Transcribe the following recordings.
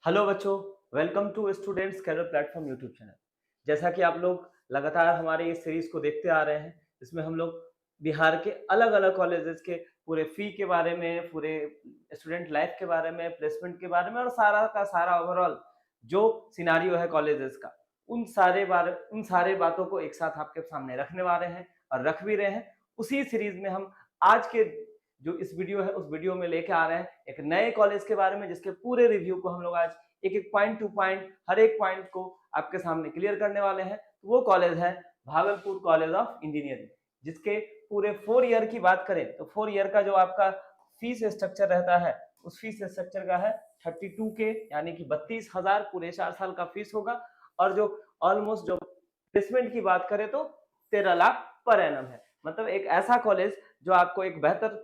Hello बच्चों, welcome to students career platform YouTube channel. जैसा कि आप लोग लगातार हमारे इस सीरीज को देखते आ रहे हैं, इसमें हम लोग बिहार के अलग अलग कॉलेजेस के पूरे फी के बारे में, पूरे स्टूडेंट लाइफ के बारे में, प्लेसमेंट के बारे में और सारा का सारा ओवरऑल जो सिनारियो है कॉलेजेस का, उन सारे बातों को एक साथ आपके सामने रखने वाले हैं और रख भी रहे हैं। उसी सीरीज में हम आज के जो इस वीडियो है उस वीडियो में लेके आ रहे हैं एक नए कॉलेज के बारे में, जिसके पूरे रिव्यू को हम लोग आज एक एक पॉइंट टू पॉइंट हर एक पॉइंट को आपके सामने क्लियर करने वाले हैं। तो वो कॉलेज है भागलपुर कॉलेज ऑफ इंजीनियरिंग, जिसके पूरे 4 ईयर की बात करें तो 4 ईयर का जो आपका फीस स्ट्रक्चर रहता है उस फीस स्ट्रक्चर का है 32K, यानी कि 32,000 पूरे 4 साल का फीस होगा। और जो ऑलमोस्ट जो प्लेसमेंट की बात करें तो 13 लाख पर एनम है। मतलब एक ऐसा कॉलेज जो आपको एक बेहतर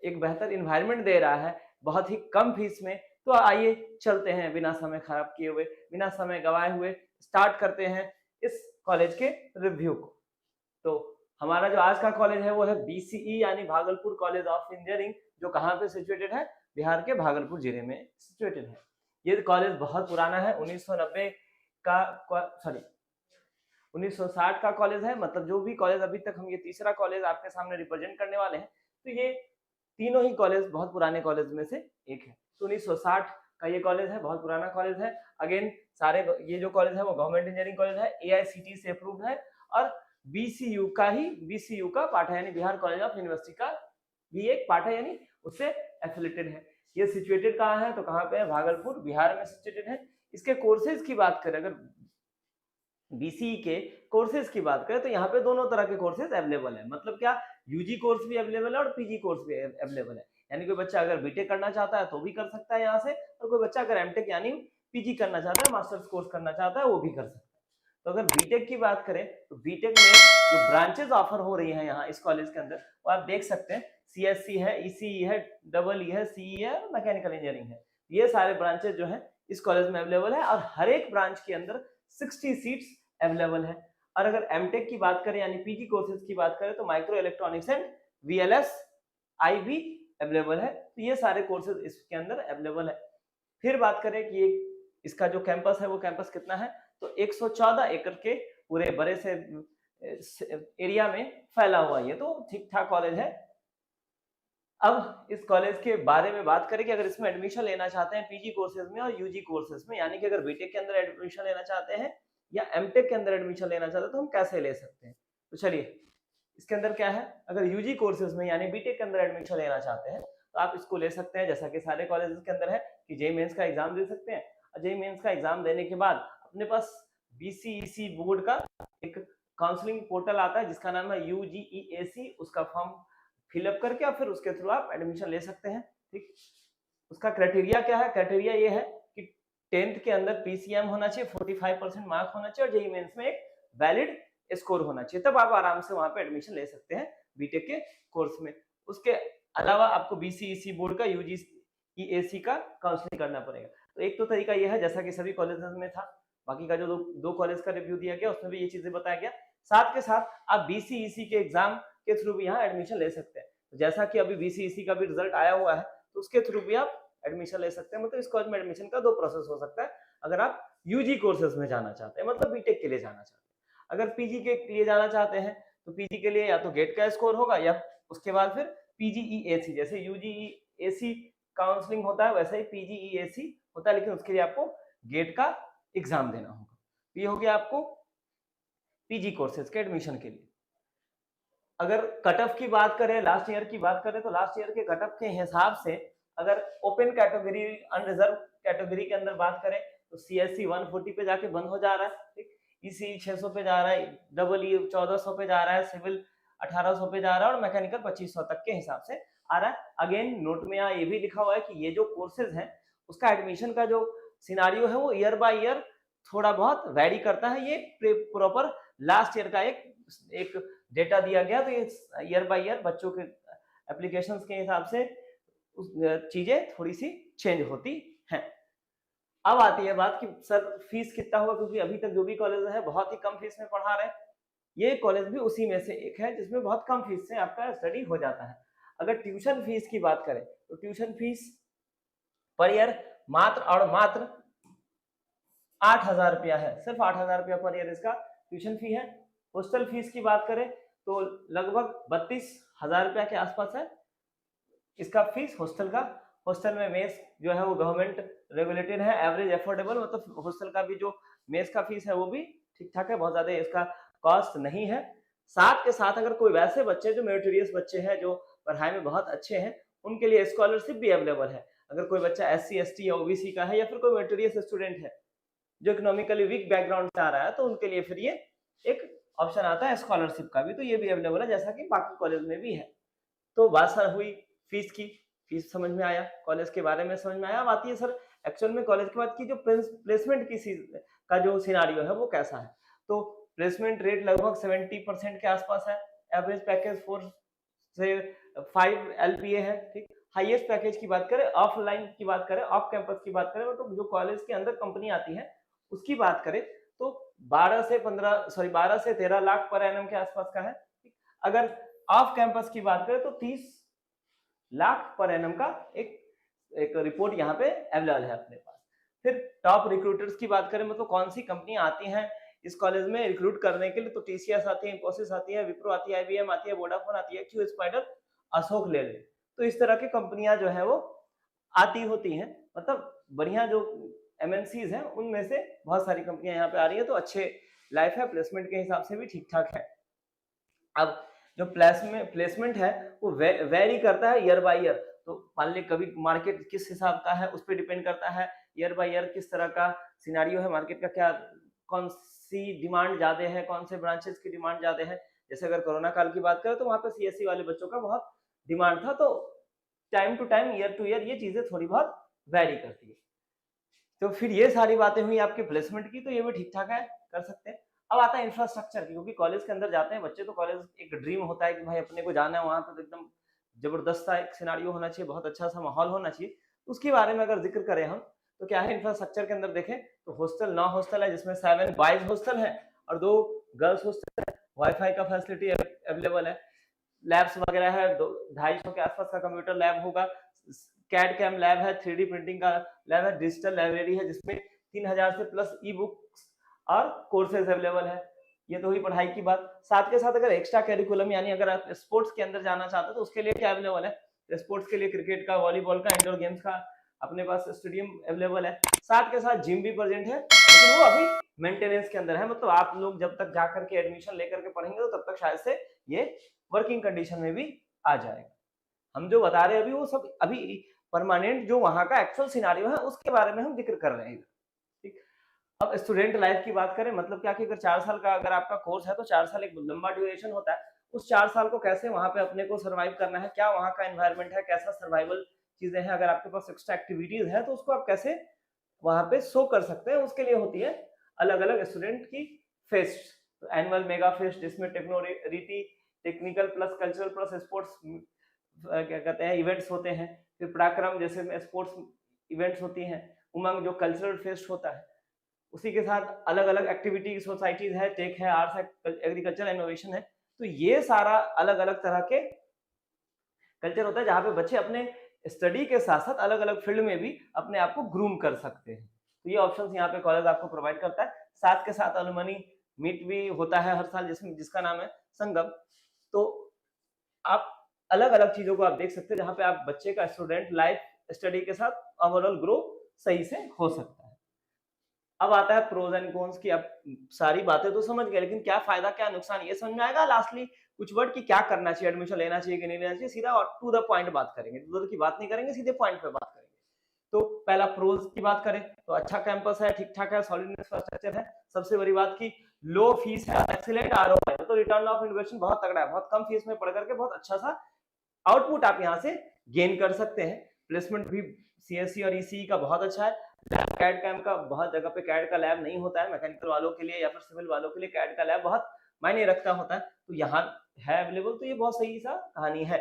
इन्वायरमेंट दे रहा है बहुत ही कम फीस में। तो आइए चलते हैं बिना समय खराब किए हुए, बिना समय गवाए हुए स्टार्ट करते हैं इस कॉलेज के रिव्यू को। तो हमारा जो आज का कॉलेज है वो है BCE यानी भागलपुर कॉलेज ऑफ इंजीनियरिंग, जो कहाँ पे सिचुएटेड है, बिहार के भागलपुर जिले में सिचुएटेड है। ये कॉलेज बहुत पुराना है, 1990 का 1960 का कॉलेज है। मतलब जो भी कॉलेज अभी तक हम ये तीसरा कॉलेज आपके सामने रिप्रेजेंट करने वाले हैं, तो ये तीनों ही कॉलेज बहुत पुराने कॉलेज में से एक है। तो 1960 का ये कॉलेज है, बहुत पुराना कॉलेज है। अगेन सारे ये जो कॉलेज है वो गवर्नमेंट इंजीनियरिंग कॉलेज है, AICTE से अप्रूव्ड है और BCU का पार्ट है, यानी बिहार कॉलेज ऑफ यूनिवर्सिटी का भी एक पार्ट है, यानी उससे एफिलेटेड है। ये सिचुएटेड कहाँ है, तो कहाँ पे है, भागलपुर बिहार में सिचुएटेड है। इसके कोर्सेज की बात करें, अगर BCE के कोर्सेज की बात करें तो यहाँ पे दोनों तरह के कोर्सेज अवेलेबल है। मतलब क्या, UG कोर्स भी अवेलेबल है और PG कोर्स भी अवेलेबल है। यानी कोई बच्चा अगर बीटेक करना चाहता है तो भी कर सकता है यहाँ से, और कोई बच्चा अगर एमटेक यानी PG करना चाहता है, मास्टर्स कोर्स करना चाहता है, वो भी कर सकता है। तो अगर बीटेक की बात करें तो बीटेक में जो ब्रांचेज ऑफर हो रही है यहाँ इस कॉलेज के अंदर, वो आप देख सकते हैं। CSC है, ECE है, EE है, CE है, मैकेनिकल इंजीनियरिंग है। ये सारे ब्रांचेज जो है इस कॉलेज में अवेलेबल है और हर एक ब्रांच के अंदर 60 सीट्स अवेलेबल है। और अगर एमटेक की बात करें यानी PG कोर्सेज की बात करें तो micro electronics and VLS IB available है। तो ये सारे कोर्सेज इसके अंदर अवेलेबल है। फिर बात करें कि इसका जो कैंपस है वो कैंपस कितना है, तो 114 एकड़ के पूरे बड़े से एरिया में फैला हुआ है। ये तो ठीक ठाक कॉलेज है। अब इस कॉलेज के बारे में बात करें कि अगर इसमें एडमिशन लेना चाहते हैं PG कोर्सेज में और UG कोर्सेज में, यानी कि अगर बीटेक के अंदर एडमिशन लेना चाहते हैं या एमटेक के अंदर एडमिशन लेना चाहते हैं तो हम कैसे ले सकते हैं। तो चलिए, इसके अंदर क्या है, अगर UG कोर्सेज में यानी बीटेक के अंदर एडमिशन लेना चाहते हैं तो आप इसको ले सकते हैं, जैसा कि सारे कॉलेजेस के अंदर है कि JEE मेंस का एग्जाम दे सकते हैं। और JEE मेंस का एग्जाम देने के बाद अपने पास BCEC बोर्ड का एक काउंसलिंग पोर्टल आता है जिसका नाम है UGEAC। उसका फॉर्म फिलअप करके और फिर उसके थ्रू आप एडमिशन ले सकते हैं। ठीक, उसका क्राइटेरिया क्या है, क्राइटेरिया ये है कि 10th के अंदर PCM होना चाहिए, 45% मार्क होना चाहिए और JEE मेंस में एक वैलिड स्कोर होना चाहिए, तब आप आराम से वहां पे एडमिशन ले सकते हैं बीटेक के कोर्स में। उसके अलावा आपको BCEC बोर्ड का UGEAC का काउंसलिंग करना पड़ेगा। तो एक तो तरीका यह है जैसा कि सभी कॉलेजेस में था, बाकी का जो दो कॉलेज का रिव्यू दिया गया उसमें भी ये चीजें बताया गया। साथ के साथ आप BCEC के एग्जाम के थ्रू भी यहाँ एडमिशन ले सकते हैं। तो जैसा कि अभी BCEC का भी रिजल्ट आया हुआ है तो उसके थ्रू भी आप एडमिशन ले सकते हैं। मतलब इस कॉलेज में एडमिशन का 2 प्रोसेस हो सकता है। अगर आप UG कोर्सेज में जाना चाहते हैं, मतलब बीटेक के लिए जाना चाहते हैं। अगर PG के लिए जाना चाहते हैं तो PG के लिए या तो गेट का स्कोर होगा या उसके बाद फिर PGEAC, जैसे UGEAC काउंसलिंग होता है वैसे ही PGEAC होता है, लेकिन उसके लिए आपको गेट का एग्जाम देना होगा। ये हो गया आपको PG कोर्सेज के एडमिशन के लिए। अगर कट ऑफ की बात करें, लास्ट ईयर की बात करें, तो लास्ट ईयर के कट ऑफ के हिसाब से अगर ओपन कैटेगरी अनरिजर्व कैटेगरी के अंदर बात करें तो CSC 140 पे जाके बंद हो जा रहा है। ठीक, ECE 600 पे जा रहा है, EE 1400 पे जा रहा है, सिविल 1800 पे जा रहा है और मैकेनिकल 2500 तक के हिसाब से आ रहा है। अगेन नोट में यहाँ ये भी लिखा हुआ है कि ये जो कोर्सेज हैं उसका एडमिशन का जो सिनारियो है वो ईयर बाय ईयर थोड़ा बहुत वेरी करता है। ये प्रॉपर लास्ट ईयर का एक डेटा दिया गया, तो ये ईयर बाय ईयर बच्चों के एप्लीकेशंस के हिसाब से चीजें थोड़ी सी चेंज होती हैं। अब आती है बात कि सर फीस कितना होगा, क्योंकि अभी तक जो भी कॉलेज है बहुत ही कम फीस में पढ़ा रहे हैं। ये कॉलेज भी उसी में से एक है जिसमें बहुत कम फीस से आपका स्टडी हो जाता है। अगर ट्यूशन फीस की बात करें तो ट्यूशन फीस पर ईयर मात्र और मात्र 8,000 रुपया है, सिर्फ 8,000 रुपया पर ईयर इसका ट्यूशन फी है। हॉस्टल फीस की बात करें तो लगभग 32,000 रुपया के आसपास है इसका फीस हॉस्टल का। हॉस्टल में मेस जो है वो गवर्नमेंट रेगुलेटेड है, एवरेज एफोर्डेबल, मतलब हॉस्टल का भी जो मेस का फीस है वो भी ठीक ठाक है, बहुत ज्यादा इसका कॉस्ट नहीं है। साथ के साथ अगर कोई वैसे बच्चे जो मेरिटोरियस बच्चे हैं, जो पढ़ाई में बहुत अच्छे हैं, उनके लिए स्कॉलरशिप भी अवेलेबल है। अगर कोई बच्चा SC ST या OBC का है या फिर कोई मेरिटोरियस स्टूडेंट है जो इकोनॉमिकली वीक बैकग्राउंड से आ रहा है, तो उनके लिए फिर ये एक ऑप्शन आता है स्कॉलरशिप का भी, तो ये भी अवेलेबल है जैसा कि बाकी कॉलेज में भी है। तो बात सर हुई फीस की, फीस समझ में आया, कॉलेज के बारे में समझ में आया। बात ये सर एक्चुअल में कॉलेज के बाद की जो प्लेसमेंट की का जो सिनारियो है वो कैसा है। तो प्लेसमेंट रेट लगभग 70% के आसपास है। एवरेज पैकेज 4 से 5 LPA है, ठीक। हाईएस्ट पैकेज की बात करें, ऑफलाइन की बात करें, ऑफ कैंपस की बात करें, तो जो कॉलेज के अंदर कंपनी आती है उसकी बात करें तो 12 से 13 लाख पर एनम के आसपास का है। अगर ऑफ कैंपस की बात करें तो 30 लाख पर एनम का एक रिपोर्ट यहाँ पे अवेलेबल है अपने पास। फिर टॉप रिक्रूटर्स की बात करें, मतलब कौन सी कंपनियां आती हैं इस कॉलेज में रिक्रूट करने के लिए, तो TCS आती है, इंफोसिस आती है, विप्रो आती है, IBM आती है, वोडाफोन आती है, क्यू स्पाइडर, अशोक लेलैंड। तो इस तरह की कंपनियां जो है वो आती होती हैं, मतलब बढ़िया जो MNCs हैं उनमें से बहुत सारी कंपनियां यहाँ पे आ रही है, तो अच्छे लाइफ है, प्लेसमेंट के हिसाब से भी ठीक ठाक है। अब जो प्लेसमेंट है वो वेरी करता है ईयर बाय ईयर, तो मान ली कभी मार्केट किस हिसाब का है उस पर डिपेंड करता है, ईयर बाय ईयर किस तरह का सिनारियो है मार्केट का, क्या कौन सी डिमांड ज्यादा है, कौन से ब्रांचेस की डिमांड ज्यादा है। जैसे अगर कोरोना काल की बात करें तो वहां पे CSE वाले बच्चों का बहुत डिमांड था, तो time to time, year to year ये चीजें थोड़ी बहुत वेरी करती है। तो फिर ये सारी बातें हुई आपके प्लेसमेंट की, तो ये भी ठीक ठाक है, कर सकते हैं। अब आता है इंफ्रास्ट्रक्चर की, क्योंकि कॉलेज के अंदर जाते हैं बच्चे तो कॉलेज एक ड्रीम होता है कि भाई अपने को जाना है वहां पे, तो एकदम जबरदस्त सा एक सिनारियो होना चाहिए, बहुत अच्छा सा माहौल होना चाहिए। उसके बारे में अगर जिक्र करें हम तो क्या है, इंफ्रास्ट्रक्चर के अंदर देखें तो हॉस्टल 9 हॉस्टल है, जिसमें 7 बॉयज हॉस्टल है और 2 गर्ल्स हॉस्टल है। वाईफाई का फैसिलिटी अवेलेबल है, लैब्स वगैरह है, 250 के आसपास का कंप्यूटर लैब होगा, कैड कैम लैब है, 3D प्रिंटिंग का लैब है, डिजिटल लाइब्रेरी है जिसमें 3000 से प्लस ई बुक्स और कोर्सेज अवेलेबल है। ये तो हुई पढ़ाई की बात। साथ के साथ अगर एक्स्ट्रा करिकुलम यानी अगर आप स्पोर्ट्स के अंदर जाना चाहते हो तो उसके लिए क्या अवेलेबल है, स्पोर्ट्स के लिए क्रिकेट का, वॉलीबॉल का, इंडोर गेम्स का अपने पास स्टेडियम अवेलेबल है। साथ के साथ जिम भी प्रेजेंट है, लेकिन वो अभी मेंटेनेंस के अंदर है, मतलब आप लोग जब तक जाकर के एडमिशन लेकर के पढ़ेंगे तो तब तक शायद से ये वर्किंग कंडीशन में भी आ जाएगा। हम जो बता रहे हैं अभी वो सब अभी परमानेंट जो वहां का एक्चुअल सिनारियो है उसके बारे में हम जिक्र कर रहे हैं, ठीक। अब स्टूडेंट लाइफ की बात करें, मतलब क्या कि अगर 4 साल का अगर आपका कोर्स है तो 4 साल एक लंबा ड्यूरेशन होता है। उस 4 साल को कैसे वहां पे अपने को सर्वाइव करना है, क्या वहां का एनवायरनमेंट है, कैसा सर्वाइवल चीजें हैं, अगर आपके पास एक्स्ट्रा एक्टिविटीज है तो उसको आप कैसे वहां पे शो कर सकते हैं, उसके लिए होती है अलग अलग स्टूडेंट की फेस्ट। तो एनुअल मेगा फेस्ट जिसमें Technoriti, technical plus cultural plus sports क्या कहते हैं इवेंट्स होते हैं। फिर पराक्रम जैसे स्पोर्ट्स इवेंट्स होती हैं। उमंग जो कल्चरल फेस्ट होता है, उसी के साथ अलग अलग एक्टिविटी सोसाइटीज है, टेक है, आर्ट्स है, एग्रीकल्चर इनोवेशन है। तो ये सारा अलग अलग तरह के कल्चर होता है जहाँ पे बच्चे अपने स्टडी के साथ साथ अलग अलग फील्ड में भी अपने आप को ग्रूम कर सकते हैं। तो ये ऑप्शंस यहाँ पे कॉलेज आपको प्रोवाइड करता है। साथ के साथ अलुमनी मीट भी होता है हर साल, जिसका नाम है संगम। तो आप अलग अलग चीजों को आप देख सकते हैं जहाँ पे आप बच्चे का स्टूडेंट लाइफ स्टडी के साथ ओवरऑल ग्रो सही से हो सकता है। अब आता है प्रोज एंड कॉन्स की। अब सारी बातें तो समझ गए, लेकिन क्या फायदा क्या नुकसान ये समझ में आएगा लास्टली कुछ वर्ड की क्या करना चाहिए, एडमिशन लेना चाहिए कि नहीं लेना चाहिए। सीधा और टू द पॉइंट बात करेंगे, उधर की बात नहीं करेंगे, सीधे पॉइंट पे बात करेंगे। तो पहला प्रोज की बात करें तो अच्छा कैंपस है, ठीक ठाक है, सॉलिड इंफ्रास्ट्रक्चर है। सबसे बड़ी बात की लो फीस है, एक्सीलेंट ROI, तो रिटर्न ऑफ इन्वेस्टमेंट बहुत तगड़ा है। बहुत कम फीस में पढ़ करके बहुत अच्छा सा आउटपुट आप यहाँ से गेन कर सकते हैं। प्लेसमेंट भी CSE और ECE का बहुत अच्छा है। कैड कैम का बहुत जगह पे कैड का लैब नहीं होता है, मैकेनिकल वालों के लिए या फिर सिविल वालों के लिए कैड का लैब बहुत मायने रखता होता है, तो यहाँ है अवेलेबल, तो ये बहुत सही सा कहानी है।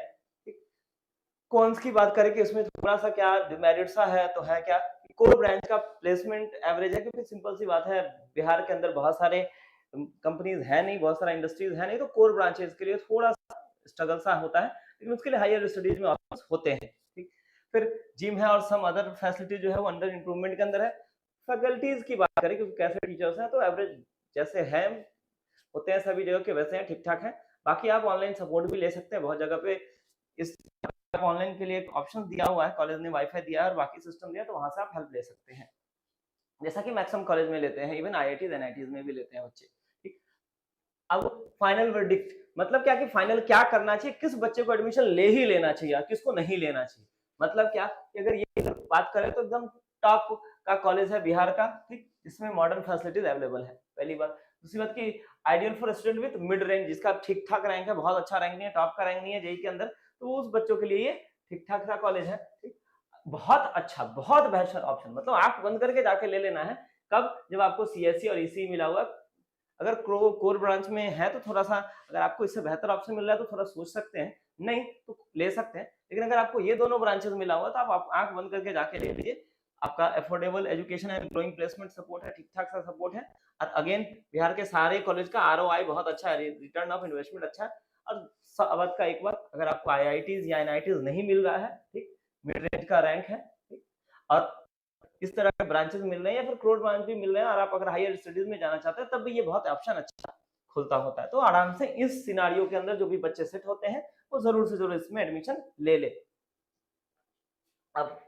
कॉन्स की बात करें कि उसमें थोड़ा सा क्या डिमेरिट सा है, तो है क्या, कोर ब्रांच का प्लेसमेंट एवरेज है, क्योंकि सिंपल सी बात है बिहार के अंदर बहुत सारे कंपनीज है नहीं, बहुत सारा इंडस्ट्रीज है नहीं, तो कोर ब्रांचेस के लिए थोड़ा सा स्ट्रगल सा होता है, लेकिन उसके लिए हायर स्टडीज में ऑप्शंस होते हैं, ठीक। फिर जिम है और सम अदर फैसिलिटी जो है वो अंडर इम्प्रूवमेंट के अंदर है। फैकल्टीज की बात करें, क्योंकि कैसे टीचर्स हैं तो एवरेज जैसे हैं होते हैं सभी जगह के वैसे हैं, ठीक ठाक हैं। बाकी आप ऑनलाइन सपोर्ट भी ले सकते हैं, बहुत जगह पे इस ऑनलाइन के लिए एक ऑप्शन दिया हुआ है, कॉलेज ने वाईफाई दिया है और बाकी सिस्टम दिया, तो वहां से आप हेल्प ले सकते हैं, जैसा कि मैक्सिमम कॉलेज में लेते हैं, इवन IITs NITs में भी लेते हैं बच्चे। ठीक, अब फाइनल वर्डिक्ट मतलब क्या कि फाइनल क्या करना चाहिए, किस बच्चे को एडमिशन ले ही लेना चाहिए या किसको नहीं लेना चाहिए। मतलब क्या कि अगर ये बात करें तो एकदम टॉप का कॉलेज है बिहार का, ठीक, जिसमें मॉडर्न फैसिलिटीज अवेलेबल है, पहली बात। दूसरी बात की ideal for student with mid range, जिसका ठीक ठाक रैंक है, बहुत अच्छा रैंक नहीं है, टॉप का रैंक नहीं है जेईई के अंदर, तो उस बच्चों के लिए ये ठीक ठाक सा कॉलेज है। ठीक, बहुत अच्छा, बहुत बेहतर ऑप्शन, मतलब आंख बंद करके जाके ले लेना है। कब? जब आपको CSE और ECE मिला हुआ। अगर कोर ब्रांच में है तो थोड़ा सा, अगर आपको इससे बेहतर ऑप्शन मिल रहा है तो थोड़ा सोच सकते हैं, नहीं तो ले सकते हैं। लेकिन अगर आपको ये दोनों ब्रांचेस मिला हुआ तो आप आंख बंद करके जाके ले लीजिए। आपका अफोर्डेबल एजुकेशन है, ग्रोइंग प्लेसमेंट सपोर्ट है, ठीक ठाक सा सपोर्ट है। और अगेन बिहार के सारे कॉलेज का ROI बहुत अच्छा है, रिटर्न ऑफ इन्वेस्टमेंट अच्छा है। और अब का एक बात, अगर आपको IITs या NITs नहीं मिल रहा है, ठीक, मिड रेंज का रैंक है, ठीक, और इस तरह के ब्रांचेस मिल रहे हैं या फिर क्लोज ब्रांच भी मिल रहे हैं और आप अगर हायर स्टडीज में जाना चाहते हैं, तब भी ये बहुत ऑप्शन अच्छा खुलता होता है। तो आराम से इस सिनारियो के अंदर जो भी बच्चे सेट होते हैं वो जरूर से जरूर इसमें एडमिशन ले ले। अब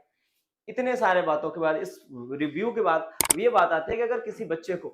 इतने सारे बातों के बाद, इस रिव्यू के बाद ये बात आती है कि अगर किसी बच्चे को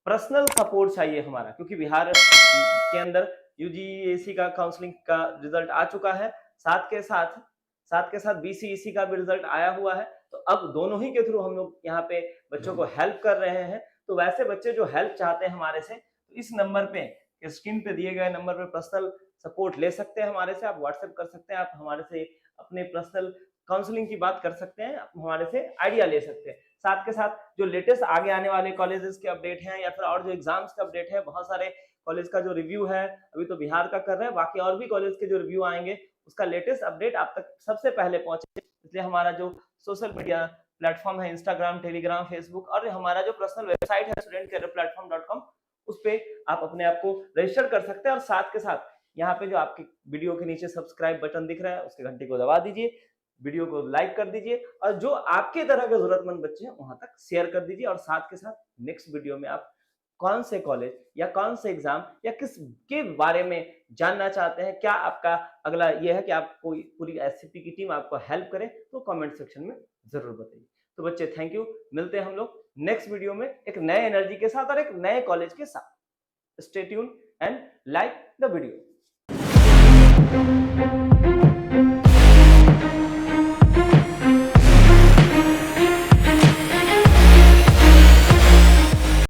पर्सनल सपोर्ट चाहिए हमारा, क्योंकि बिहार के अंदर UGC का काउंसलिंग का रिजल्ट आ चुका है, साथ के साथ BCEC का भी रिजल्ट आया हुआ है, तो अब दोनों ही के थ्रू हम लोग यहाँ पे बच्चों को हेल्प कर रहे हैं। तो वैसे बच्चे जो हेल्प चाहते हैं हमारे से, तो इस नंबर पे, स्क्रीन पे दिए गए नंबर पे पर्सनल सपोर्ट ले सकते हैं हमारे से, आप व्हाट्सएप कर सकते हैं, आप हमारे से अपने पर्सनल काउंसलिंग की बात कर सकते हैं, आप हमारे से आइडिया ले सकते हैं। साथ के साथ जो लेटेस्ट आगे आने वाले कॉलेजेस के अपडेट हैं या फिर और जो एग्जाम्स के अपडेट है, बहुत सारे कॉलेज का जो रिव्यू है, अभी तो बिहार का कर रहे हैं, बाकी और भी कॉलेज के जो रिव्यू आएंगे उसका लेटेस्ट अपडेट आप तक सबसे पहले पहुंचे। इसलिए हमारा जो सोशल मीडिया प्लेटफॉर्म है, इंस्टाग्राम, टेलीग्राम, फेसबुक, और हमारा जो पर्सनल वेबसाइट है studentcareerplatform.com, उस पे आप अपने आप को रजिस्टर कर सकते हैं। और साथ के साथ यहाँ पे जो आपके वीडियो के नीचे सब्सक्राइब बटन दिख रहा है, उसके घंटे को दबा दीजिए, वीडियो को लाइक कर दीजिए, और जो आपके तरह के जरूरतमंद बच्चे हैं वहां तक शेयर कर दीजिए। और साथ के साथ नेक्स्ट वीडियो में आप कौन से कॉलेज या कौन से एग्जाम या किस के बारे में जानना चाहते हैं, क्या आपका अगला ये है कि आपको पूरी SCP की टीम आपको हेल्प करे, तो कमेंट सेक्शन में जरूर बताइए। तो बच्चे थैंक यू, मिलते हैं हम लोग नेक्स्ट वीडियो में एक नए एनर्जी के साथ और एक नए कॉलेज के साथ। Stay tune and like the video.